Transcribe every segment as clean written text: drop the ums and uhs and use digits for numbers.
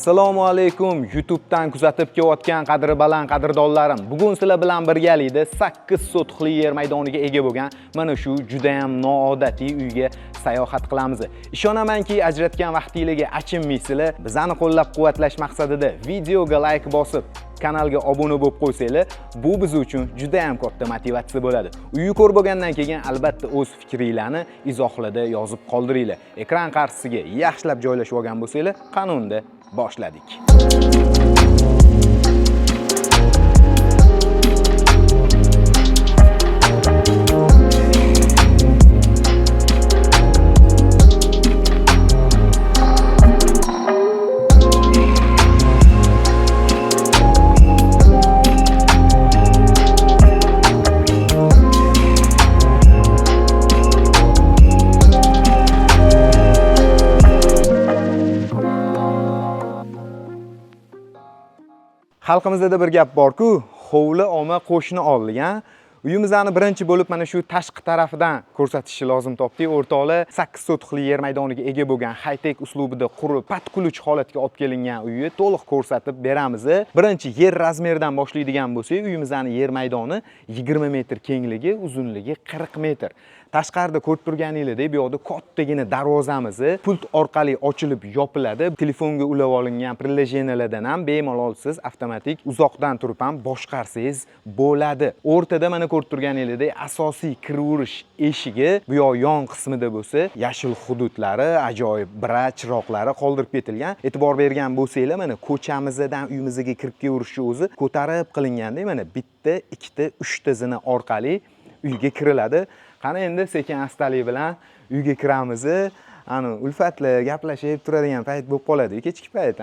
Assalomu alaykum. YouTube'dan kuzatib kelayotgan qadri baland qadrdonlarim. Bugun sizlar bilan birgalikda 8 sotixli yer maydoniga ega bo'lgan mana shu juda ham noodatiy uyga sayohat qilamiz. Ishonamanki, ajratgan vaqtingizga achinmaysizlar. Bizani qo'llab-quvvatlash maqsadida videoga like bosib, kanalga obuna bo'lib qo'ysanglar, bu biz uchun juda ham katta motivatsiya bo'ladi. Uyni ko'rib bo'lgandan keyin albatta o'z fikringlarni izohlarda yozib qoldiringlar. Ekran qarshisiga yaxshilab joylashib olgan bo'lsanglar, qanunda boshladik. Xalqimizda bir gap bor-ku, hovli olma qo'shni olgan. Uyimizni birinchi bo'lib mana shu tashqi tarafidan ko'rsatishni lozim topdik. O'rtoqlar 8 sotixli yer maydoniga ega bo'lgan high-tech uslubida qurib, patquluch holatga olib kelingan uyni to'liq ko'rsatib beramiz. Birinchi yer razmeridan boshlaydigan bo'lsak, uyimizning yer maydoni 20 metr kengligi, uzunligi 40 metr. Tashqarida ko'rib turganingizdek, bu yoqda kattagina darvozamiz pult orqali ochilib yopiladi. Telefonga ulab olingan prilejenalardan ham bemalol siz avtomatik uzoqdan turib ham boshqarsangiz bo'ladi. O'rtada mana ko'rib turganingizdek, asosiy kiraverish eshigi, bu yoq yon qismida bo'lsa, yashil hududlari, ajoyib bira chiroqlari qoldirib ketilgan. E'tibor bergan bo'lsanglar, mana ko'chamizdan uyimizga kirib kelishni o'zi ko'tarib qilinganda, mana bitta, ikkita, uchta zina orqali uyga kiriladi. Qani endi sekin-astalik bilan uyga kiramiz. Ulfatli gaplashib turadigan payt bo'lib qoladi. Kechki payt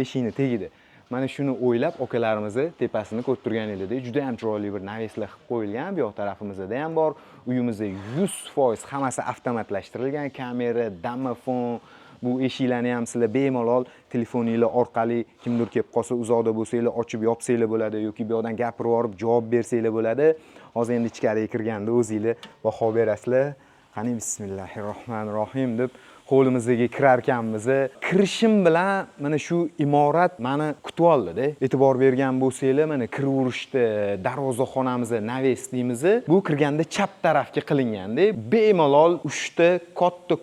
eshikni tegidi. Mana shuni o'ylab okalarimizni tepasini ko'rib turganingizdek, juda ham chiroyli bir naveslar qilib qo'yilgan. Bu yoq tarafimizda ham bor. Uyimizda 100% hammasi avtomatlashtirilgan. Kamera, domofon, bu eshiklarni ham sizlar bemalol telefoningizlar orqali kimdir kelib qolsa, uzoqda bo'lsanglar ochib yopsanglar bo'ladi yoki bu yoqdan gapirib yorib javob bersanglar bo'ladi. Hozir endi ichkariga kirganda o'zingizlar baho berasizlar. Qani bismillahirrohmanirrohim deb hovlimizga kirar ekanmiz. Kirishim bilan mana shu imorat meni kutib oldi-da. E'tibor bergan bo'lsanglar, mana kiraverishda darvozaxonamiz naves deymiz. Bu kirganda chap tarafga qilingan-da. Bemalol 3 ta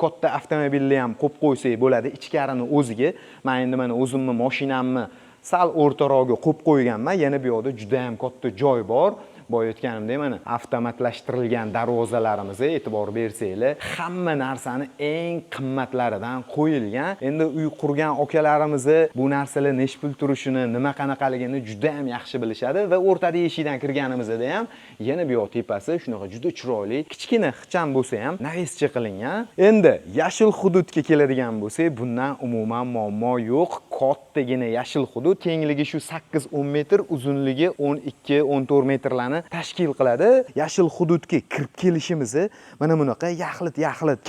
katta avtomobilni ham qo'yib qo'ysak bo'ladi ichkarini o'ziga. Men endi mana o'zimni mashinamni sal o'rtaroqga qo'yib qo'yganman. Yana bu yoqda juda ham katta joy bor. Boya aytganimdek, mana avtomatlashtirilgan darvozalarimiz e'tibor bersanglar, hamma narsani eng qimmatlaridan qo'yilgan. Endi uy qurgan okalarimiz bu narsalar nech pul turishini, nima qanaqaligini juda ham yaxshi bilishadi va o'rtada eshikdan kirganimizda ham yana bu yoq tepasi shunaqa juda chiroyli, kichkina ixcham bo'lsa ham navescha qilingan. Endi yashil hududga keladigan bo'lsak, bundan umuman muammo yo'q. Kattagina yashil hudud, kengligi shu 8-10 metr, uzunligi 12-14 metrlarni tashkil qiladi. Yashil hududga kirib kelishimiz mana bunaqa yaxlit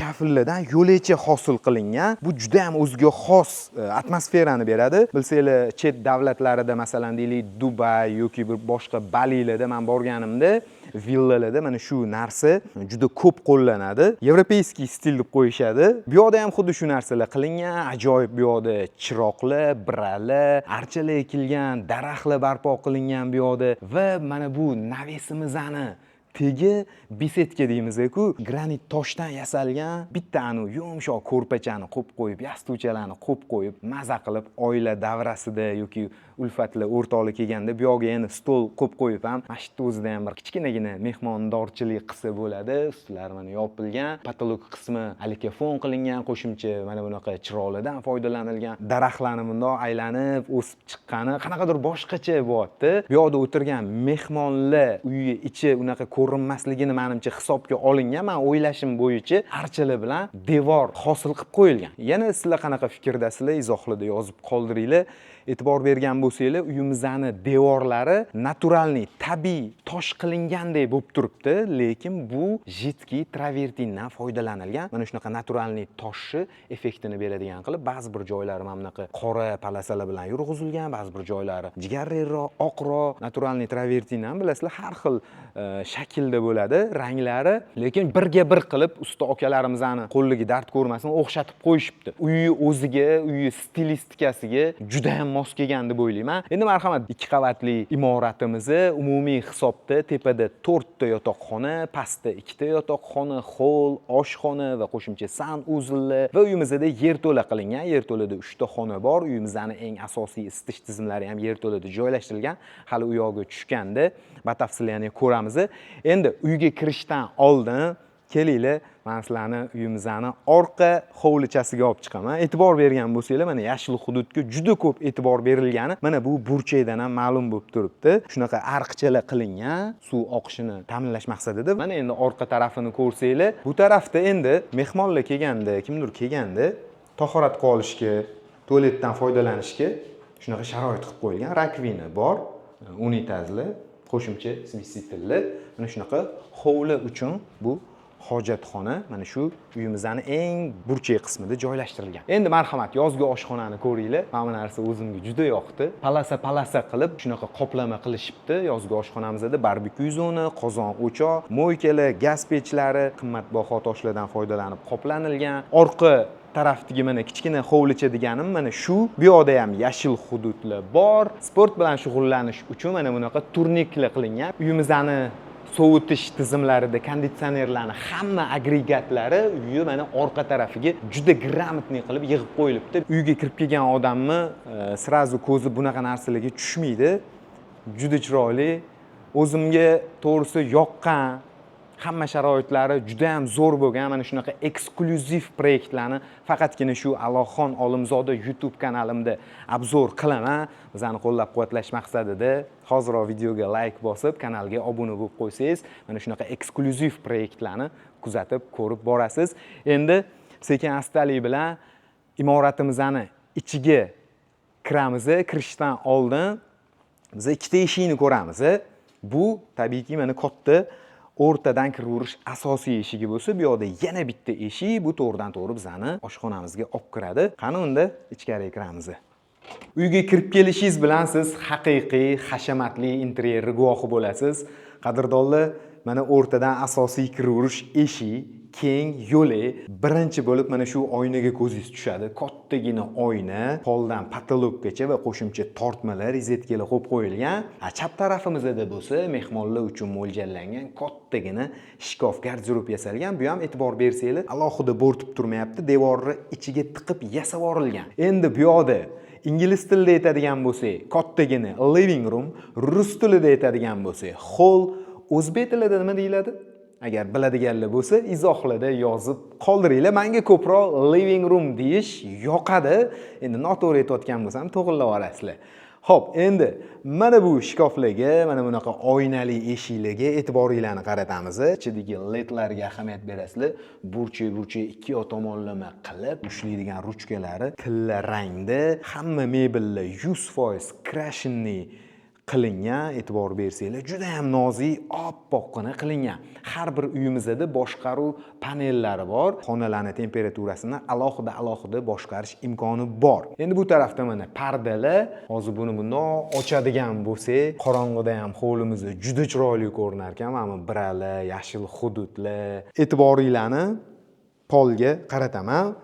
kafillardan yo'lecha hosil qilingan. Bu juda ham o'ziga xos atmosferani beradi. Bilsanglar, chet davlatlarida, masalan, deylik, Dubay yoki bir boshqa Balilarda men borganimda, villalarda mana shu narsa juda ko'p qo'llanadi. Yevropeyskiy stil deb qo'yishadi. Bu yoqda ham xuddi shu narsalar qilingan. Ajoyib bu yoqda chiroqlar, biralar, archalar ekilgan, daraxtlar barpo qilingan bu yoqda va mana bu navesimizani tegi besetka deymiz-ku, granit toshdan yasalgan bitta yumshoq ko'rpachani qo'yib qo'yib, yastovchalarni qo'yib qo'yib, maza qilib oila davrasida yoki ulfatli o'rtoqlik kelganda bu yoqga yana stol qo'yib qo'yib ham, mashitda o'zida ham bir kichkinagina mehmondorchilik qilsa bo'ladi. Ustlar mana yopilgan, patolog qismi alikafon qilingan, qo'shimcha mana bunaqa chiroqlardan foydalanilgan. Daraxtlarni bundoq aylanib o'sib chiqqani qanaqadir boshqacha bo'lyapti. Bu yoqda o'tirgan mehmonlar uyi ichi unaqa ko'rinmasligini menimcha hisobga olingan. Men o'ylashim bo'yicha archalar bilan devor hosil qilib qo'yilgan. Yana sizlar qanaqa fikrdasizlar, izohlarda yozib qoldiringlar. e'tibor bergan bo'lsanglar, uyimizni devorlari naturalniy, tabiiy tosh qilingandek bo'lib turibdi, lekin bu jidkiy travertindan foydalanilgan. Mana shunaqa naturalniy toshni effektini beradigan qilib, ba'zi bir joylari mana bunaqa qora palasalar bilan yurg'izilgan, ba'zi bir joylari jigarliroq, oqroq, naturalniy travertindan bilasizlar, har xil shaklda bo'ladi, ranglari, lekin birga bir qilib usta akalarimizning qo'liga dard ko'rmasin, o'xshatib qo'yishibdi. Uyi o'ziga, uyi stilistikasiga juda ham mos kelgan deb o'ylayman. Endi marhamat, 2 qavatli imoratimizni umumiy hisobda tepada 4 ta yotoqxona, pastda 2 ta yotoqxona, hol, oshxona va qo'shimcha sanuzillar va uyimizda yerto'la qilingan. Yerto'lada 3 ta xona bor. Uyimizning eng asosiy isitish tizimlari ham yerto'lada joylashtirilgan. Hali u yoqqa tushganda batafsil yana ko'ramiz. Endi uyga kirishdan oldin kelinglar, men sizlarni uyimizning orqa hovlichasiga olib chiqaman. E'tibor bergan bo'lsanglar, mana yashil hududga juda ko'p e'tibor berilgani, mana bu burchakdan ham ma'lum bo'lib turibdi. Shunaqa ariqchalar qilingan, suv oqishini ta'minlash maqsadida. Mana endi orqa tarafini ko'rsanglar, bu tarafda endi mehmonlar kelganda, kimdir kelganda tahorat qilib olishga, tualetdan foydalanishga shunaqa sharoit qilib qo'yilgan. Rakvina bor, unitazlar, qo'shimcha smesitillar. Mana shunaqa hovli uchun bu hojatxona mana shu uyimizning eng burchak qismida joylashtirilgan. Endi marhamat, yozgi oshxonani ko'ringlar. Mana bu narsa o'zimga juda yoqdi. Palasa qilib shunaqa qoplama qilishibdi. Yozgi oshxonamizda barbekyu zona, qozon o'choq, moykalar, gaz pechlari qimmatbaho toshlardan foydalanib qoplanilgan. Orqa tarafdagi mana kichkina hovlicha deganim mana shu. Bu yoqda ham yashil hududlar bor. Sport bilan shug'ullanish uchun mana bunaqa turniklar qilingan. Uyimizning sovutish tizimlarida konditsionerlarning hamma agregatlari uyi mana orqa tarafiga juda gрамотный qilib yig'ib qo'yilibdi. Uyga kirib kelgan odamni srazu ko'zi bunaqa narsalarga tushmaydi. Juda chiroyli. O'zimga to'g'risi yoqqan, hamma sharoitlari juda ham zo'r bo'lgan. Mana shunaqa eksklyuziv proyektlarni faqatgina shu Allohxon Olimzoda YouTube kanalimda obzor qilaman. Bizani qo'llab-quvvatlash maqsadida hozirroq videoga like bosib, kanalga obuna bo'lib qo'ysangiz, mana shunaqa eksklyuziv proyektlarni kuzatib, ko'rib borasiz. Endi sekin-astalik bilan imoratimizning ichiga kiramiz. Kirishdan oldin biz 2 ta eshikni ko'ramiz. Bu tabiiyki mana katta o'rtadan kiraverish asosiy eshigi bo'lsa, bu yoqda yana bitta eshik, bu to'g'ridan to'g'ri bizani oshxonamizga olib kiradi. Qani unda ichkariga kiramiz. Uyga kirib kelishingiz bilan siz haqiqiy hashamatli interyerni guvohi bo'lasiz. Qadrdonlar, mana o'rtadan asosiy kiraverish eshik, keng yo'li, birinchi bo'lib mana shu oynaga ko'zingiz tushadi. Kattagina oyna, poldan patologgacha va qo'shimcha tortmalar, rozetkalar qo'yib qo'yilgan. Chap tarafimizda bo'lsa, mehmonlar uchun mo'ljallangan kattagina shkaf, garderob yasalgan. Bu ham e'tibor bersanglar, alohida bo'rtib turmayapti, devorni ichiga tiqib yasab yuborilgan. Endi bu yoqda ingliz tilida aytadigan bo'lsak, kattagina living room, rus tilida aytadigan bo'lsak, hall, o'zbek tilida nima deyiladi? Agar biladiganlar bo'lsa, izohlarda yozib qoldiringlar. Menga ko'proq living room deyish yoqadi. Endi noto'g'ri aytayotgan bo'lsam, to'g'rilab olasizlar. Xo'p, endi mana bu shkaflarga, mana bunaqa oynali eshiklarga e'tiboringlarni qaratamiz. Ichidagi ledlarga ahamiyat berasizlar. Burchak 2 tomonlama qilib ushlaydigan ruchkalari tilla rangda, hamma mebellar 100% krashinli qilingan. E'tibor bersanglar, juda ham nozik, oppoqqina qilingan. Har bir uyimizda boshqaruv panellari bor. Xonalarning temperaturasini alohida boshqarish imkoni bor. Endi bu tarafda mana pardalar. Hozir buni bundoq ochadigan bo'lsak, qorong'ida ham hovlimiz juda chiroyli ko'rinar ekan. Mana biralar, yashil hududlar. E'tiboringlarni polga qarataman.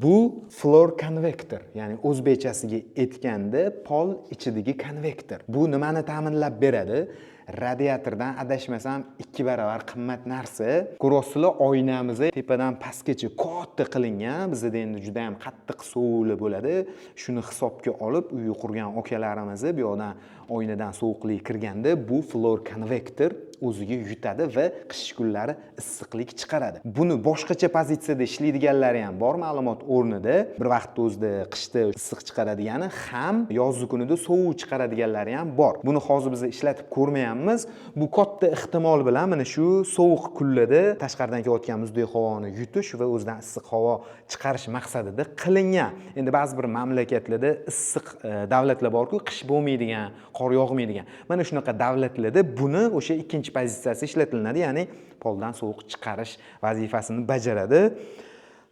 Bu floor convector, ya'ni o'zbekchasiga aytganda pol ichidagi konvektor. Bu nimani ta'minlab beradi? Radiatordan adashmasam 2 baravar qimmat narsa. Ko'rasizlar, oynamiz tepadan pastgacha katta qilingan. Bizda endi juda ham qattiq sovuqli bo'ladi. Shuni hisobga olib, uy qurgan akalarimiz bu yoqdan oynadan sovuqlik kirganda bu floor convector o'ziga yutadi va qish kunlari issiqlik chiqaradi. Buni boshqacha pozitsiyada ishlaydiganlari ham bor, ma'lumot o'rnida. Bir vaqtda o'zida qishda issiq chiqaradigani ham yozgi kunida sovuq chiqaradiganlari ham bor. Buni hozir biz ishlatib ko'rmayapmiz. qilganmiz. Bu katta ehtimol bilan mana shu sovuq kunlarda tashqaridan kelayotgan muzdek havoni yutish va o'zidan issiq havo chiqarish maqsadida qilingan. Endi ba'zi bir mamlakatlarda issiq davlatlar borku, qish bo'lmaydigan, qor yog'maydigan. Mana shunaqa davlatlarda buni o'sha ikkinchi pozitsiyasi ishlatiladi, ya'ni poldan sovuq chiqarish vazifasini bajaradi.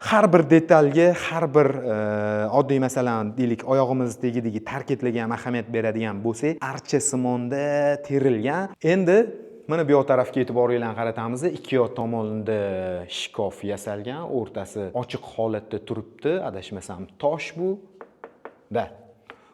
Har bir detalga, har bir oddiy masalan, deylik, oyog'imiz tegidagi tarkiblarga ham ahamiyat beradigan bo'lsak, archa simonda terilgan. Endi mana bu yoq tarafga e'tiboringizni qaratamiz. Ikki yoq tomonida shkof yasalgan, o'rtasi ochiq holatda turibdi. Adashmasam tosh bu.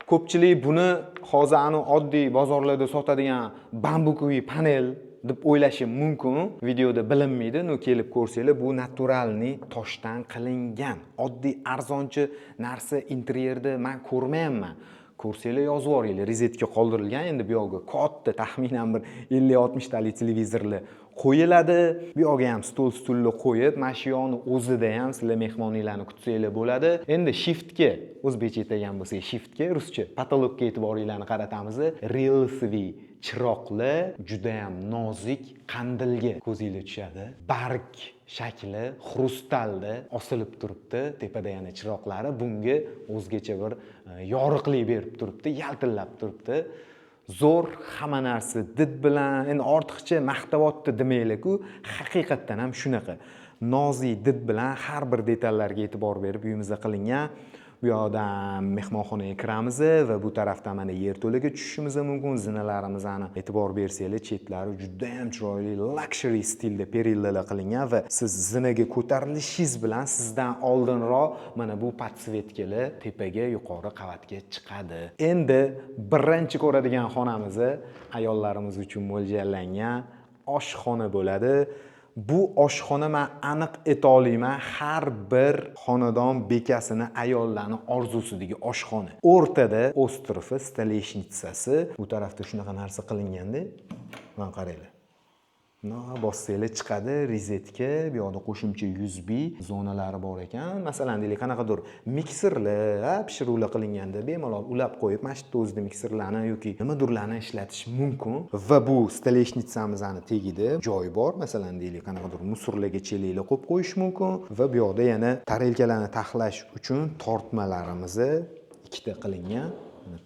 Ko'pchilik buni hozir oddiy bozorlarda sotadigan bambukoviy panel deb o'ylashi mumkin. Videoda bilinmaydi. Kelib ko'rsanglar, bu naturalniy toshdan qilingan. Oddiy arzonchi narsa interyerda men ko'rmayapman. Ko'rsanglar yozib yuboringlar. Rizetka qoldirilgan. Endi bu yoqqa katta, taxminan bir 50-60 talik televizorlar qo'yiladi. Bu yoqqa ham stullar qo'yib, mana shu yoqni o'zida ham sizlar mehmonlarni kutsanglar bo'ladi. Endi shiftga, o'zbekcha aytgan bo'lsak, shiftga, ruscha patologga e'tiboringizni qaratamiz. Relsiviy chiroqlar juda ham nozik qandilga ko'zingizga tushadi. Barg shakli xrustalda osilib turibdi. Tepada yana chiroqlari bunga o'zgacha bir yorug'lik berib turibdi, yaltillab turibdi. Zo'r, hamma narsa did bilan, endi ortiqcha maqtavotdi demanglar-ku, haqiqatdan ham shunaqa. Nozik did bilan har bir detallarga e'tibor berib uyimizda qilingan. Bu yoqdan mehmonxonaga kiramiz va bu tarafdan mana yerto'laga tushishimiz mumkin. Zinalarimizni e'tibor bersanglar, chetlari juda ham chiroyli, luxury stilda perillalar qilingan va siz zinaga ko'tarilishingiz bilan sizdan oldinroq mana bu podsvetkalar tepaga, yuqori qavatga chiqadi. Endi birinchi ko'radigan xonamiz ayollarimiz uchun mo'ljallangan oshxona bo'ladi. Bu oshxona men aniq ayta olmayman, har bir xonadon bekasini ayollarni orzusidagi oshxona. O'rtada ostrofi, stoleshnitsasi, bu tarafda shunaqa narsa qilingan-da. Mana qaranglar. Bossanglar chiqadi, rizetka, bu yoqda qo'shimcha USB zonalari bor ekan. Masalan, deylik, qanaqadir mikserlar, pishiruvlar qilinganda bemalol ulab qo'yib, mana shu o'zida mikserlarni yoki nimadirlarni ishlatish mumkin. Va bu stoleshnitsamizning tagida joy bor. Masalan, deylik, qanaqadir musorlarga cheliklar qo'yib qo'yish mumkin. Va bu yoqda yana tarelkalarni taxlash uchun tortmalarimiz ikkita qilingan.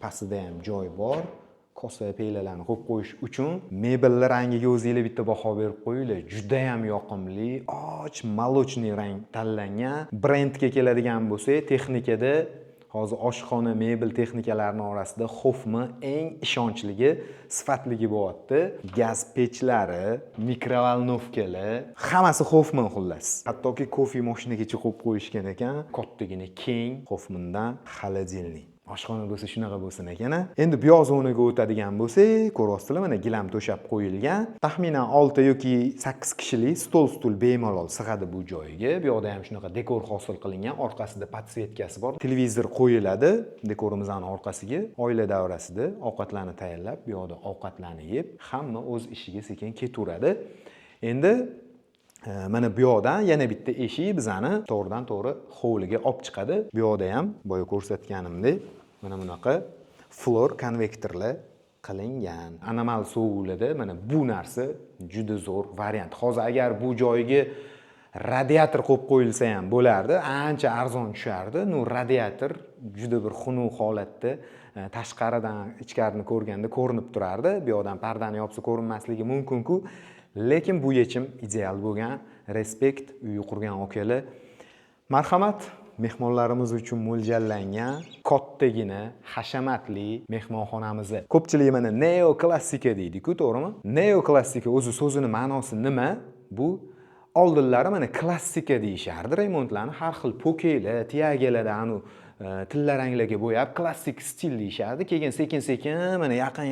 Pastida ham joy bor. Kosa peylalarni qo'yib qo'yish uchun mebellar rangiga o'zingizlar bitta baho berib qo'yinglar. Juda ham yoqimli, och molochniy rang tanlangan. Brendga keladigan bo'lsak, texnikada hozir oshxona mebel texnikalarining orasida Hoffman eng ishonchligi, sifatligi bo'lyapti. Gaz pechlari, mikrovolnovkalar, hammasi Hoffman xullas. Hattoki kofe mashinagacha qo'yib qo'yishgan ekan. Kattagina keng Hoffmandan xolodilnik. Oshxona bo'lsa shunaqa bo'lsin ekan. Endi bu yoq zonaga o'tadigan bo'lsak, ko'ryapsizlar, mana gilam to'shab qo'yilgan. Taxminan 6 yoki 8 kishilik stul bemalol sig'adi bu joyga. Bu yoqda ham shunaqa dekor hosil qilingan. Orqasida podsvetkasi bor. Televizor qo'yiladi dekorimizning orqasiga. Oila davrasida ovqatlarni tayyorlab, bu yoqda ovqatlarni yeb, hamma o'z ishiga sekin ketaveradi. Endi mana bu yoqdan yana bitta eshik bizani to'g'ridan-to'g'ri hovliga olib chiqadi. Bu yoqda ham boya ko'rsatganimdek mana bunaqa floor konvektorlar qilingan. Anomal sovuqlarda mana bu narsa juda zo'r variant. Hozir agar bu joyga radiator qo'yib qo'yilsa ham bo'lardi, ancha arzon tushardi. Radiator juda bir xunuk holatda tashqaridan ichkarini ko'rganda ko'rinib turardi. Bu yoqdan pardani yopsa ko'rinmasligi mumkin-ku. Lekin bu yechim ideal bo'lgan. Respekt, uy qurgan akalar. Marhamat, mehmonlarimiz uchun mo'ljallangan kattagina, hashamatli mehmonxonamiz. Ko'pchilik mana neoklassika deydi-ku, to'g'rimi? Neoklassika o'zi so'zining ma'nosi nima? Bu oldinlari mana klassika deyishardi. Remontlarni har xil pokaylar, tiagalarda tilla ranglarga bo'yab klassik stil deyishardi. Keyin sekin-sekin mana yaqin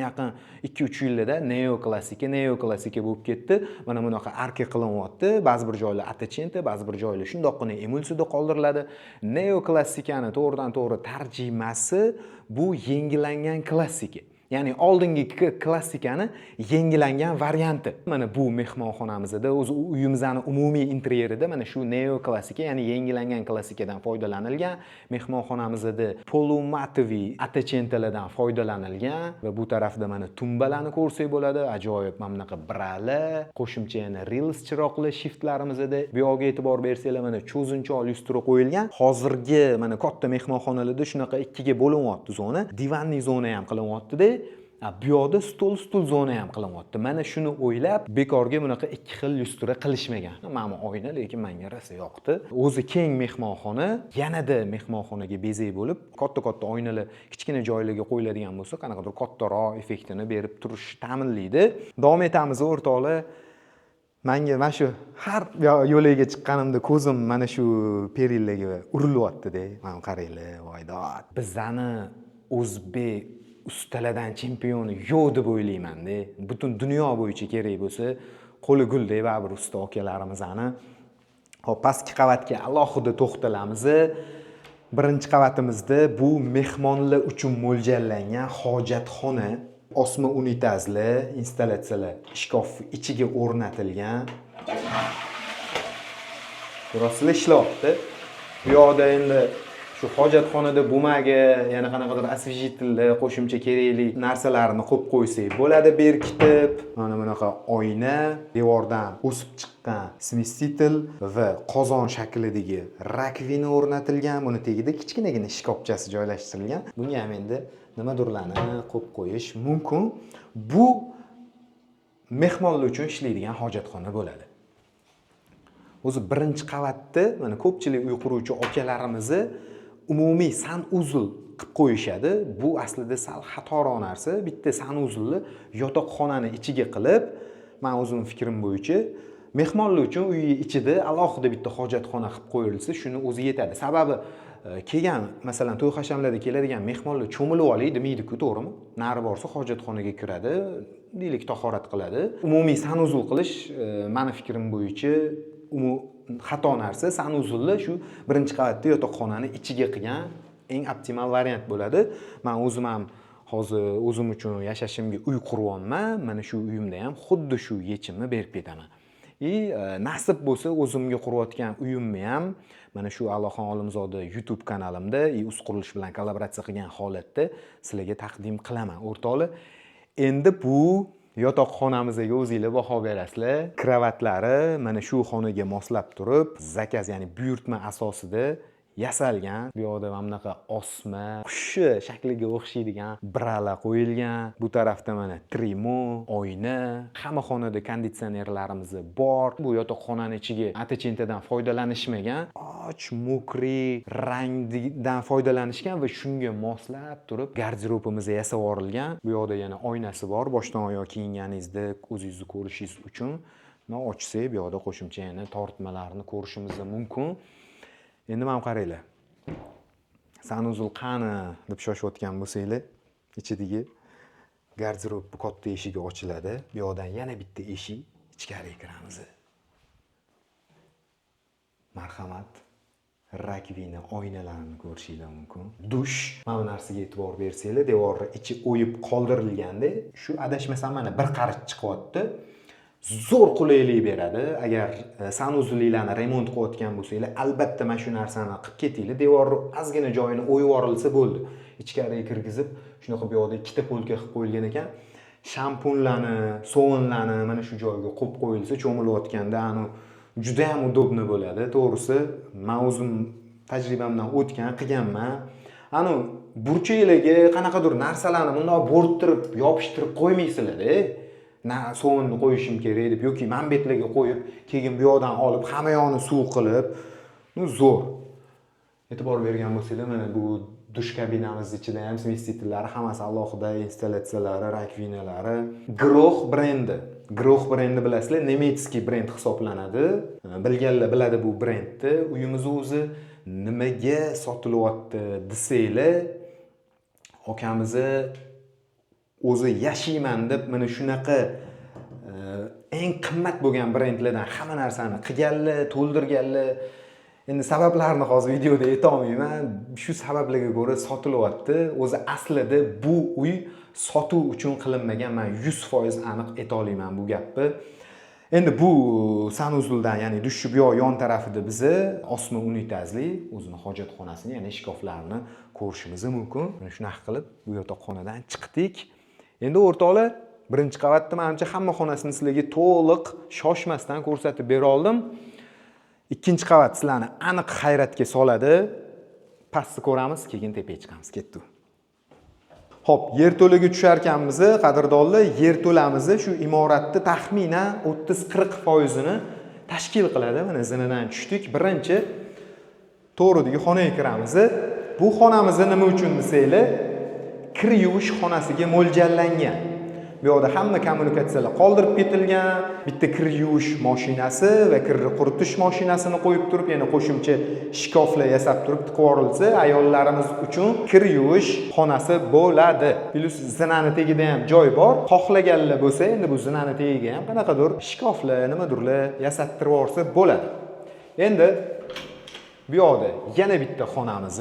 2-3 yilda neoklassika bo'lib ketdi. Mana bunaqa arka qilinyapti. Ba'zi bir joylar attachenta, ba'zi bir joylar shundoqqina emulsiyada qoldiriladi. Neoklassikani to'g'ridan-to'g'ri tarjimasi bu yangilangan klassika. Ya'ni oldingi klassikani yangilangan varianti. Mana bu mehmonxonamizda, o'zi uyimizning umumiy interyerida mana shu neoklassika, ya'ni yangilangan klassikadan foydalanilgan. Mehmonxonamizda polumatoviy atachentalardan foydalanilgan va bu tarafda mana tumbalarni ko'rsak bo'ladi. Ajoyib mana bunaqa brali, qo'shimcha yana reels chiroqli shiftlarimizda. Bu yoqqa e'tibor bersanglar, mana cho'zinchoq lyustra qo'yilgan. Hozirgi mana katta mehmonxonalarda shunaqa ikkiga bo'linyapti zona. Divanli zona ham qilinyapti-da. Bu yoqda stul zona ham qilinyapti. Mana shuni o'ylab bekorga bunaqa ikki xil lyustra qilishmagan. Mana oyna, lekin menga rosa yoqdi. O'zi keng mehmonxona, yanada mehmonxonaga bezak bo'lib, katta oynalar kichkina joylarga qo'yiladigan bo'lsa, qanaqadir kattaroq effektini berib turish ta'minlaydi. Davom etamiz o'rtoqlar. Menga mana shu har yo'lga chiqqanimda ko'zim mana shu perillarga urilyapti-da. Mana qaranglar, voydod. Bizani o'zbek ustalardan chempioni yo'q deb o'ylayman-da. Butun dunyo bo'yicha kerak bo'lsa, qo'li gulday baribir usta akalarimizni. Hop, pastki qavatga alohida to'xtalamiz. Birinchi qavatimizda bu mehmonlar uchun mo'ljallangan hojatxona, osma unitazlar, installyatsiyalar shkaf ichiga o'rnatilgan. Rosslar ishlayapti. Bu yoqda endi shu hojatxonada bumaga yana qanaqadir освежителlar, qo'shimcha kerakli narsalarni qo'yib qo'ysak bo'ladi berkitib. Mana bunaqa oyna, devordan o'sib chiqqan смеситель va qozon shaklidagi rakvina o'rnatilgan. Buni tagida kichkinagina shkafchasi joylashtirilgan. Bunga ham endi nimadirlarni qo'yib qo'yish mumkin. Bu mehmonlar uchun ishlaydigan hojatxona bo'ladi. O'zi birinchi qavatda mana ko'pchilik uy quruvchi akalarimizni umumiy sanuzul qilib qo'yishadi. Bu aslida sal xatoroq narsa. Bitta sanuzulni yotoqxonani ichiga qilib, men o'zimning fikrim bo'yicha mehmonlar uchun uy ichida alohida bitta hojatxona qilib qo'yilsa, shuni o'zi yetadi. Sababi kelgan, masalan, to'y hashamlarda keladigan mehmonlar cho'milib olay demaydi-ku, to'g'rimi? Nari borsa hojatxonaga kiradi, deylik tahorat qiladi. Umumiy sanuzul qilish meni fikrim bo'yicha xato narsa. Sanuzulni shu birinchi qavatda yotoqxonani ichiga qilgan eng optimal variant bo'ladi. Men o'zim ham hozir o'zim uchun yashashimga uy quryapman. Mana shu uyimda ham xuddi shu yechimni berib ketaman. Nasib bo'lsa o'zimga qurayotgan uyimni ham mana shu Allohxon Olimzoda YouTube kanalimda Us qurilish bilan kollaboratsiya qilgan holatda sizlarga taqdim qilaman. O'rtoqlar, endi bu yotoqxonamizga o'zingizlar baho berasizlar. Kravatlari mana shu xonaga moslab turib, zakaz, ya'ni buyurtma asosida yasalgan. Bu yoqda mana bunaqa osma, qushi shakliga o'xshaydigan brala qo'yilgan. Bu tarafda mana trimo, oyna, hamma xonada konditsionerlarimiz bor. Bu yotoqxonaning ichiga atachentadan foydalanishmagan, och, mokri rangdan foydalanishgan va shunga moslab turib garderobimiz yasab yuborilgan. Bu yoqda yana oynasi bor, boshdan oyoq kiyinganingizda o'zingizni ko'rishingiz uchun. Mana ochsak, bu yoqda qo'shimcha yana tortmalarni ko'rishimiz mumkin. Endi mana qaranglar. Sanuzul qani deb shoshayotgan bo'lsanglar, ichidagi garderob katta eshigi ochiladi. Bu yoqdan yana bitta eshik, ichkariga kiramiz. Marhamat. Rakvina oynalarni ko'rishingiz mumkin. Dush. Mana bu narsaga e'tibor bersanglar, devorni ichi o'yib qoldirilganda, shu adashmasam mana bir qarich chiqyapti. Zo'r qulaylik beradi. Agar sanuzullarni remont qilayotgan bo'lsanglar, albatta mana shu narsani qilib ketinglar. Devorni ozgina joyini o'yib yuborilsa bo'ldi. Ichkariga kirgizib, shunaqa bu yoqda ikkita polka qilib qo'yilgan ekan. Shampunlarni, sovunlarni mana shu joyga qo'yib qo'yilsa, cho'milayotganda ani juda ham udobni bo'ladi. To'g'risi, men o'zim tajribamdan o'tgan, qilganman. Ani burchaklarga qanaqadir narsalarni bundoq bo'rttirib, yopishtirib qo'ymaysizlar-da. Sovunni qo'yishim kerak deb yoki manbetlarga qo'yib, keyin bu yoqdan olib, hamma yoqni suv qilib, zo'r. E'tibor bergan bo'lsanglar, mana bu dush kabinamiz ichida ham smesitillari hammasi alohida, installyatsiyalari, rakvinalari. Groh brendi. Groh brendi bilasizlar, nemetskiy brend hisoblanadi. Bilganlar biladi bu brendni. Uyimiz o'zi nimaga sotilyapti desanglar, akamizni o'zi yashayman deb mana shunaqa eng qimmat bo'lgan brendlardan hamma narsani qilganlar, to'ldirganlar. Endi sabablarini hozir videoda aytolmayman. Shu sabablarga ko'ra sotilyapti. O'zi aslida bu uy sotuv uchun qilinmagan. Men 100% aniq ayta olaman bu gapni. Endi bu sanuzuldan, ya'ni dushni bu yon tarafida bizni osma unitazli o'zini hojatxonasini, ya'ni shkaflarni ko'rishimiz mumkin. Mana shunaqa qilib bu yotoqxonadan chiqdik. Endi o'rtoqlar, birinchi qavatda menimcha hamma xonasini sizlarga to'liq shoshmasdan ko'rsatib bera oldim. Ikkinchi qavat sizlarni aniq hayratga soladi. Pastni ko'ramiz, keyin tepaga chiqamiz. Ketdi. Xo'p, yerto'laga tushar ekanmiz, qadrdonlar, yerto'lamiz shu imoratni taxminan 30-40% ni tashkil qiladi. Mana zinadan tushdik. Birinchi to'g'ridagi xonaga kiramiz. Bu xonamiz nima uchun desanglar, kir yuvish xonasiga mo'ljallangan. Bu yerda hamma kommunikatsiyalar qoldirib ketilgan. Bitta kir yuvish mashinasi va kirni quritish mashinasini qo'yib turib, yana qo'shimcha shkaflar yasab turib tiqib yuborilsa, ayollarimiz uchun kir yuvish xonasi bo'ladi. Plus zinani tagida ham joy bor. Xohlaganlar bo'lsa, endi bu zinani tagiga ham qanaqadir shkaflar, nimadirlar yasattirib yuborsa bo'ladi. Endi bu yerda yana bitta xonamiz.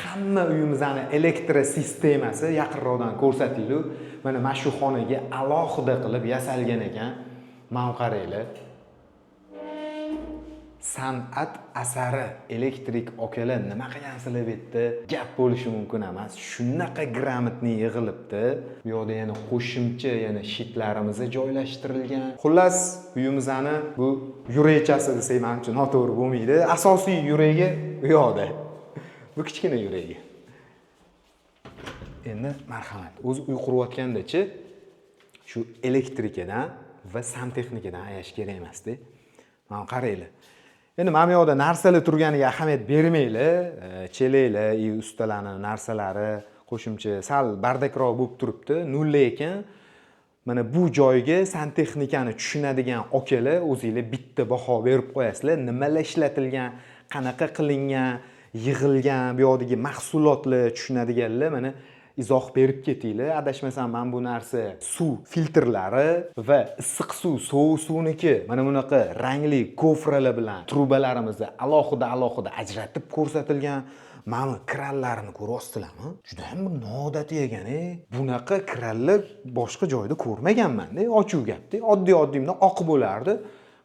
Hamma uyimizning elektr sistemasi yaqinroqdan ko'rsatinglar. Mana shu xonaga alohida qilib yasalgan ekan. Mana qaranglar. San'at asari, elektrik okalar nima qilgansizlar bu yerda? Gap bo'lishi mumkin emas. Shunaqa gрамотный yig'ilibdi. Bu yerda yana qo'shimcha yana shitlarimiz joylashtirilgan. Xullas, uyimizning bu yurakchasi desak, menimcha noto'g'ri bo'lmaydi. Asosiy yuragi bu yerda. Bu kichkina yuragi. Endi marhamat, o'zi uy qurayotganda-chi shu elektrikadan va santexnikadan ayash kerak emas-da. Mana qaranglar. Endi mana bu yerda narsalar turganiga ahamiyat bermanglar. Chelaklar, ustalarning narsalari qo'shimcha sal bardakroq bo'lib turibdi. Lekin mana bu joyga santexnikani tushunadigan okalar o'zingizlar bitta baho berib qo'yasizlar. Nimalar ishlatilgan, qanaqa qilingan, yig'ilgan, bu yerdagi mahsulotlar tushunadiganlar mana izoh berib ketinglar. Adashmasam, men bu narsa suv filtrlari va issiq suv, sovuq suvniki mana bunaqa rangli gofralar bilan trubalarimizni alohida ajratib ko'rsatilgan. Mana kranlarni ko'ryapsizlarmi? Juda ham noodatiy ekan. Bunaqa kranlar boshqa joyda ko'rmaganman-da. Ochiq gapda, oddiy-oddiydan oq bo'lardi.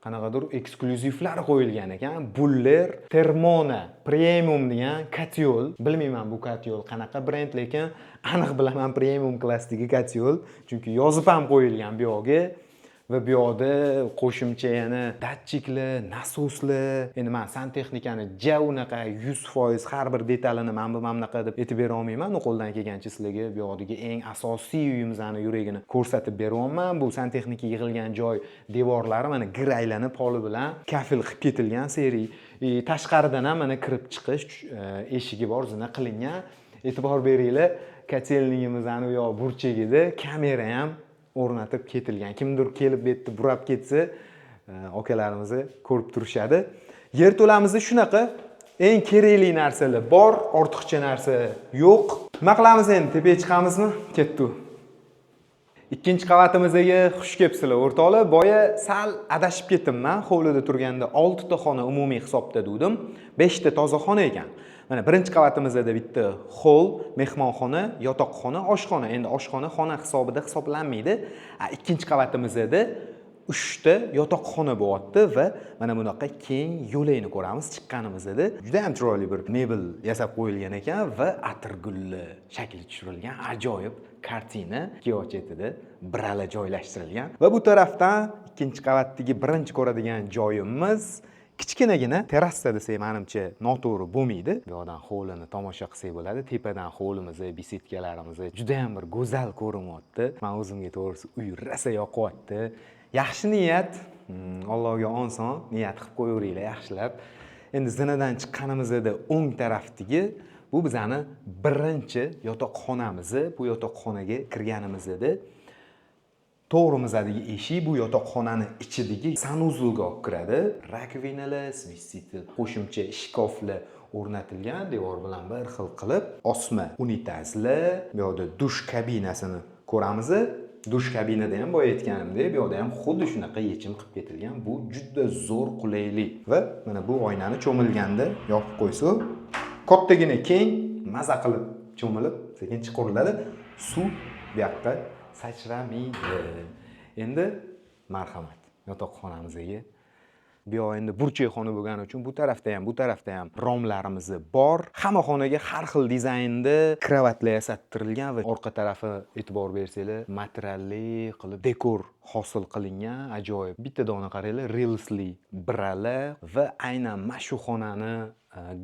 Qanaqadir eksklyuzivlar qo'yilgan ekan. Buller Termona Premium degan katyol. Bilmayman bu katyol qanaqa brend, lekin aniq bilaman Premium klassdagi katyol. Chunki yozib ham qo'yilgan bu yerga. Va bu yerda qo'shimcha yana datchiklar, nasoslar. Endi men santexnikani unaqa 100% har bir detalini men bu mamlaqa deb aytib bera olmayman. Qo'ldan kelgancha sizlarga bu yerdagi eng asosiy uyimizning yuragini ko'rsatib beryapman. Bu santexnika yig'ilgan joy devorlari mana gir aylanib poli bilan kafil qilib ketilgan seriy. Tashqaridan ham mana kirib chiqish eshigi bor, zina qilingan. E'tibor beringlar, kotelnigimizning u yoq burchagida kamera ham o'rnatib ketilgan. Kimdir kelib bu yerda burab ketsa, okalarimiz ko'rib turishadi. Yerto'lamizda shunaqa eng kerakli narsalar bor, ortiqcha narsa yo'q. Nima qilamiz endi? Tepaga chiqamizmi? Ketdi. Ikkinchi qavatimizga xush kelibsizlar o'rtoqlar. Boya sal adashib ketdim-man. Hovlida turganda 6 ta xona umumiy hisobda dedim. 5 ta toza xona ekan. Mana birinchi qavatimizda bitta hol, mehmonxona, yotoqxona, oshxona. Endi oshxona xona hisobida hisoblanmaydi. Ikkinchi qavatimizda 3 ta yotoqxona bo'lyapti va mana bunaqa keng yo'lakni ko'ramiz chiqqanimizda. Juda ham chiroyli bir mebel yasab qo'yilgan ekan va atirgulli shakli tushirilgan ajoyib kartina kiyov chetida birala joylashtirilgan. Va bu tarafdan ikkinchi qavatdagi birinchi ko'radigan joyimiz kichkinagina terrasa desak, menimcha noto'g'ri bo'lmaydi. Bu yerdan hovlini tomosha qilsak bo'ladi. Tepadan hovlimiz, besetkalarimiz juda ham bir go'zal ko'rinyapti. Men o'zimga to'g'risi uy rosa yoqyapti. Yaxshi niyat, Allohga oson niyat qilib qo'yaveringlar yaxshilab. Endi zinadan chiqqanimizda o'ng tarafdagi bu bizani birinchi yotoqxonamiz. Bu yotoqxonaga kirganimizda to'g'rimizdagi eshik bu yotoqxonaning ichidagi sanuzulga olib kiradi. Rakvinalar, smesитель, qo'shimcha shkaflar o'rnatilgan, devor bilan bir xil qilib, osma unitazlar, bu yerda dush kabinasini ko'ramiz. Dush kabinada ham boya aytganimdek, bu yoqda ham xuddi shunaqa yechim qilib ketilgan. Bu juda zo'r qulaylik. Va mana bu oynani cho'milganda yopib qo'ysa, kattagina keng maza qilib cho'milib, sekin chiqariladi. Suv bu yoqqa sachramaydi. Endi marhamat, yotoqxonamizga. Bu yoq endi burchak xona bo'lgani uchun bu tarafda ham romlarimiz bor. Hamma xonaga har xil dizaynda kravatlar yasattirilgan va orqa tarafi e'tibor bersanglar, materialli qilib dekor hosil qilingan, ajoyib. Bitta dona qaranglar, reelsli bralar va aynan mana shu xonani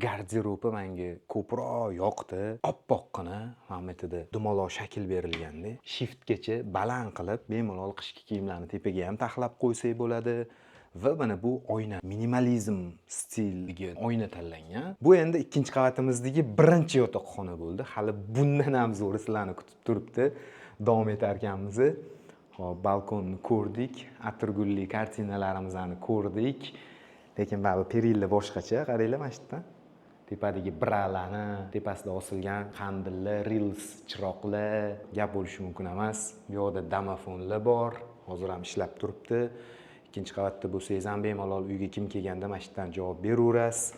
garderobi menga ko'proq yoqdi. Oppoqqina, hammatida dumaloq shakl berilganda, shiftgacha baland qilib, bemalol qishki kiyimlarni tepaga ham taxlab qo'ysak bo'ladi. Va mana bu oyna minimalizm stiliga oyna tanlangan. Bu endi ikkinchi qavatimizdagi birinchi yotoqxona bo'ldi. Hali bundan ham zo'ri sizlarni kutib turibdi. Davom etar ekanmiz. Hop, balkonni ko'rdik, atirgulli kartinalarimizni ko'rdik. Lekin baribir perilla boshqacha. Qaranglar mana shu yerda. Tepadagi bralarni, tepasida osilgan qandillar, reels chiroqlar, gap bo'lishi mumkin emas. Bu yoqda domofonlar bor. Hozir ham ishlab turibdi. Ikkinchi qavatda bo'lsangiz ham bemalol uyga kim kelganda mana shu yerdan javob beraverasiz.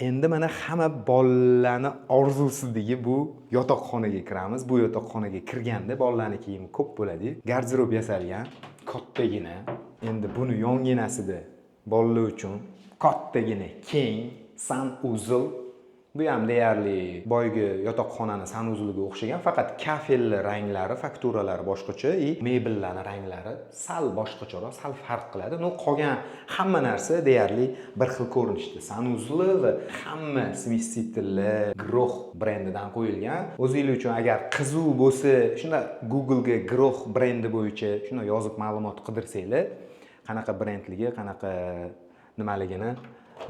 Endi mana hamma bolalarning orzusidagi bu yotoqxonaga kiramiz. Bu yotoqxonaga kirganda bolalarning kiyimi ko'p bo'ladi. Garderob yasalgan, kattagina. Endi buni yonginasida bolalar uchun kattagina keng sanuzil. Bu ham deyarli boygi yotoqxonani sanuzuliga o'xshagan, faqat kafellar ranglari, fakturalari boshqacha, mebellarning ranglari sal boshqacharoq, sal farq qiladi. Qolgan hamma narsa deyarli bir xil ko'rinishda. Sanuzli va hamma smesителlar Groh brendidan qo'yilgan. O'zingiz uchun agar qiziq bo'lsa, shunda Google ga Groh brendi bo'yicha shuni yozib ma'lumot qidirsanglar, qanaqa brendligi, qanaqa nimaligini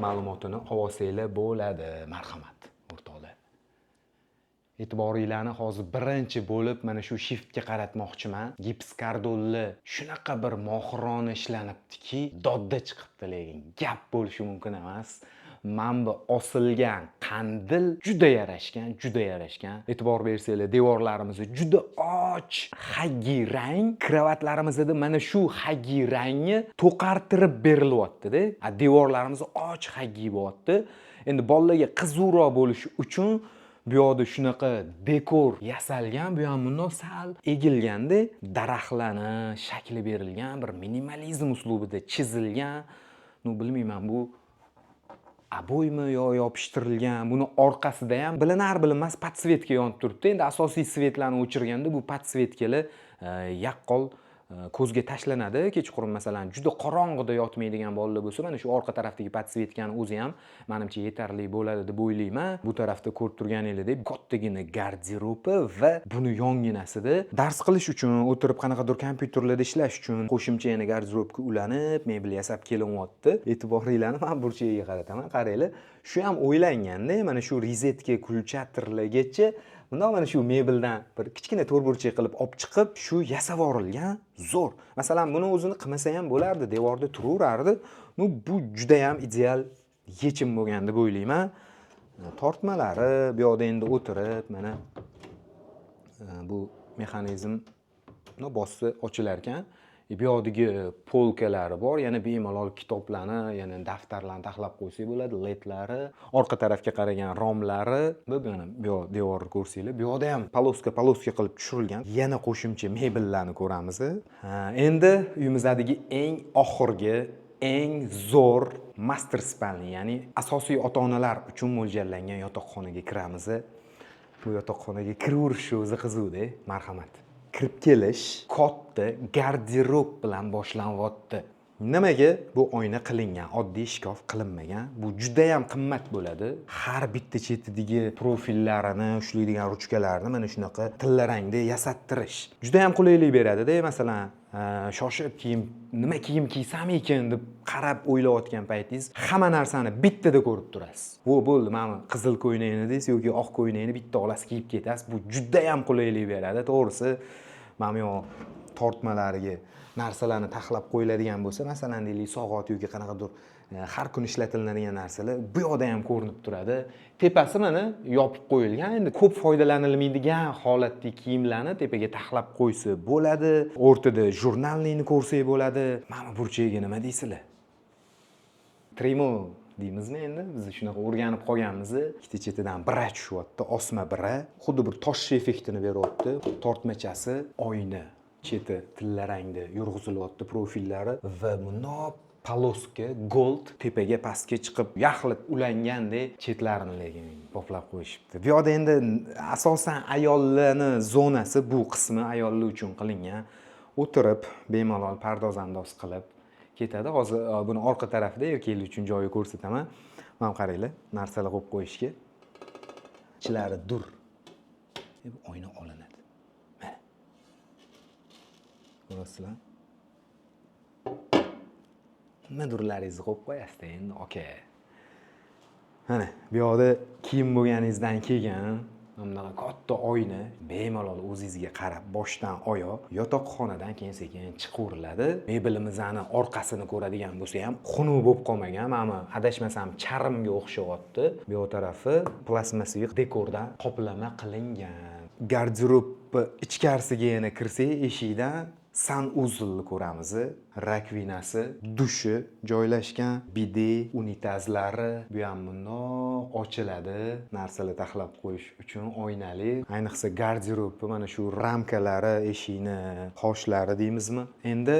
ma'lumotini olsanglar bo'ladi. Marhamat o'rtoqlar. E'tiboringlarni hozir birinchi bo'lib mana shu shiftga qaratmoqchiman. Gips kardonli shunaqa bir mohirona ishlanibdiki, dodda chiqibdi, lekin gap bo'lishi mumkin emas. Mana bu osilgan qandil juda yarashgan. E'tibor bersanglar, devorlarimiz juda och, xaggi rang. Kravatlarimizda mana shu xaggi rangni to'qartirib berilyapti-da. Devorlarimiz och, xaggi bo'lyapti. Endi bolalarga qiziqroq bo'lishi uchun bu yoqda shunaqa dekor yasalgan, bu ham bundoq sal egilganda, daraxtlarni shakli berilgan, bir minimalizm uslubida chizilgan. Bilmayman, bu aboymi yo yopishtirilgan. Buni orqasida ham bilinar-bilinmas podsvetka yonib turibdi. Endi asosiy svetlarni o'chirganda bu podsvetkalar yaqqol ko'zga tashlanadi. Kechqurun masalan juda qorong'ida yotmaydigan bolalar bo'lsa, mana shu orqa tarafdagi podsvetkani o'zi ham menimcha yetarli bo'ladi deb o'ylayman. Bu tarafda ko'rib turganingizdek kattagina garderobi va buni yonginasida dars qilish uchun, o'tirib qanaqadir kompyuterlarda ishlash uchun qo'shimcha yana garderobga ulanib, mebel yasab kelinyapti. E'tiboringlarni men burchagiga qarataman. Qaranglar, shu ham o'ylanganda, mana shu rizetka kulchatirlargacha mana shu mebeldan bir kichkina to'rtburchak qilib olib chiqib, shu yasab yuborilgan zo'r. Masalan, buni o'zini qilmasa ham bo'lardi, devorda turaverardi. Bu juda ham ideal yechim bo'lgan deb o'ylayman. Tortmalari bu yoqda endi o'tirib, mana bu mexanizm bossa ochilar ekan. Bu yoqdagi polkalari bor, yana bemalol kitoblarni, yana daftarlarni taxlab qo'ysak bo'ladi, ledlari, orqa tarafga qaragan romlari, bu yoq devorni ko'rsanglar, bu yoqda ham poloska qilib tushirilgan. Yana qo'shimcha mebellarni ko'ramiz. Endi uyimizdagi eng oxirgi, eng zo'r master spalni, ya'ni asosiy ota-onalar uchun mo'ljallangan yotoqxonaga kiramiz. Bu yotoqxonaga kiraverish o'zi qiziqda, marhamat. Kirib kelish katta garderob bilan boshlanyapti. Nimaga bu oyna qilingan, oddiy shkaf qilinmagan? Bu juda ham qimmat bo'ladi. Har bitta chetidagi profillarini, ushlaydigan ruchkalarni mana shunaqa tillarangda yasattirish juda ham qulaylik beradi-da. Masalan, shoshib nima kiyim kiysam ekan deb qarab o'ylayotgan paytingiz hamma narsani bittada ko'rib turasiz. Bo'ldi, mana qizil ko'ylakni deysiz yoki oq ko'ylakni bitta olasiz kiyib ketasiz. Bu juda ham qulaylik beradi. To'g'risi, mana yo tortmalariga narsalarni taxlab qo'yiladigan bo'lsa, masalan, deylik, soat yoki qanaqadir har kun ishlatiladigan narsalar bu yoqda ham ko'rinib turadi. Tepasi mana yopib qo'yilgan. Endi ko'p foydalanilmaydigan holatdagi kiyimlarni tepaga taxlab qo'ysa bo'ladi. O'rtada jurnalnikni ko'rsak bo'ladi. Mana burchagiga nima deysizlar? Trimo deymizmi endi? Biz shunaqa o'rganib qolganmiz. Ikkita chetidan bira tushyapti, osma bira. Xuddi bir tosh effektini beryapti. Tortmachasi oyna, cheti tilla rangda yurg'izilyapti profillari va bundoq poloska gold tepaga pastga chiqib yaxlit ulangandek chetlarini lekin poplab qo'yishibdi. Bu yoqda endi asosan ayollarning zonasi, bu qismi ayollar uchun qilingan. O'tirib bemalol pardoz-andoz qilib ketadi. Hozir buni orqa tarafida erkaklar uchun joyi ko'rsataman. Mana qaranglar, narsalar qo'yib qo'yishga. Ichlari dur. Bu oyna olinadi. Mana. Ko'rasizlar? Madurlaringizni qo'yib qo'yasiz endi, okay. Mana, bu yoqda kiyim bo'lganingizdan keyin bunaqa katta oyna bemalol o'zingizga qarab boshdan oyoq yotoqxonadan keyin sekin chiqaveriladi. Mebelimizning orqasini ko'radigan bo'lsa ham xunuk bo'lib qolmagan. Mana adashmasam charmga o'xshayapti. Bu yoq tarafi plastmassaviy dekordan qoplama qilingan. Garderob ichkarisiga yana kirsak, eshikdan sanuzilni ko'ramiz. Rakvinasi, dushi joylashgan, bide, unitazlari, bu ham bundoq ochiladi. Narsalar taxlab qo'yish uchun oynali. Ayniqsa garderob mana shu ramkalari, eshikni qoshlari deymizmi? Endi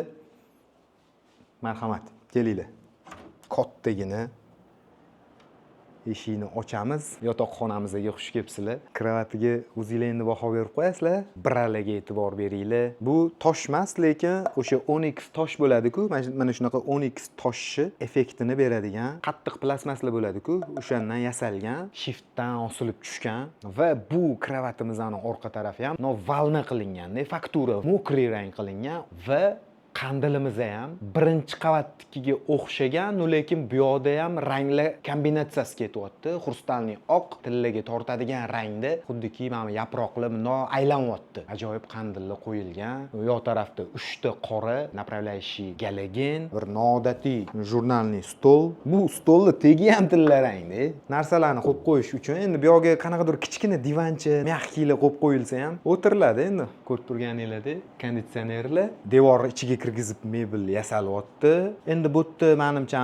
marhamat, kelinglar. Kattagina eshikni ochamiz. Yotoqxonamizga xush kelibsizlar. Kravatiga o'zingizlar endi baho berib qo'yasizlar. Biralarga e'tibor beringlar. Bu tosh emas, lekin o'sha Onyx tosh bo'ladi-ku. Mana shunaqa Onyx toshi effektini beradigan qattiq plastmaslar bo'ladi-ku. O'shandan yasalgan, shiftdan osilib tushgan va bu kravatimizning orqa tarafi ham valna qilingan, faktura, mokriy rang qilingan va qandilimiz ham birinchi qavatnikiga o'xshagan, lekin bu yoqda ham ranglar kombinatsiyasi ketyapti. Xrustalniy oq tillaga tortadigan rangda, xuddiki mana yaproqlar bundoq aylanyapti. Ajoyib qandillar qo'yilgan. Bu yoq tarafda 3 ta qora, направляющий galagen, bir noodatiy jurnalniy stol. Bu stolni tegi ham tilla rangda. Narsalarni qo'yib qo'yish uchun endi bu yoqga qanaqadir kichkina divancha, mягкийlar qo'yib qo'yilsa ham o'tiriladi endi. Ko'rib turganinglardek, konditsionerlar, devor ichiga kirgizib mebel yasalyapti. Endi bu yerda menimcha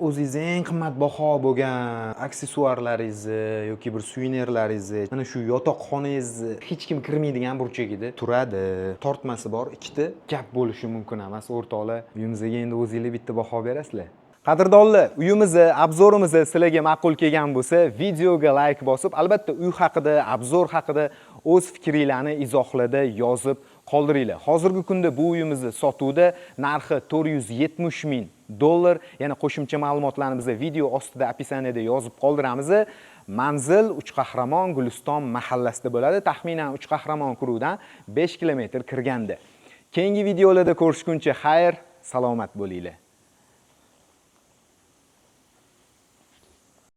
o'zingiz eng qimmatbaho bo'lgan aksessuarlaringizni yoki bir suvenirlaringizni mana shu yotoqxonangiz hech kim kirmaydigan burchagida turadi. Tortmasi bor, ikkita gap bo'lishi mumkin emas o'rtoqlar. Uyimizga endi o'zingizlar bitta baho berasizlar. Qadrdonlar, uyimizni, obzorimizni sizlarga ma'qul kelgan bo'lsa, videoga like bosib, albatta uy haqida, obzor haqida o'z fikringlarni izohlarda yozib qoldiringlar. Hozirgi kunda bu uyimizni sotuvda narxi $470,000. Yana qo'shimcha ma'lumotlarni biz video ostida opisaniyada yozib qoldiramiz. Manzil Uchqahramon Guliston mahallasida bo'ladi. Taxminan Uchqahramon quruqdan 5 kilometr kirganda. Keyingi videolarda ko'rishguncha xayr, salomat bo'linglar.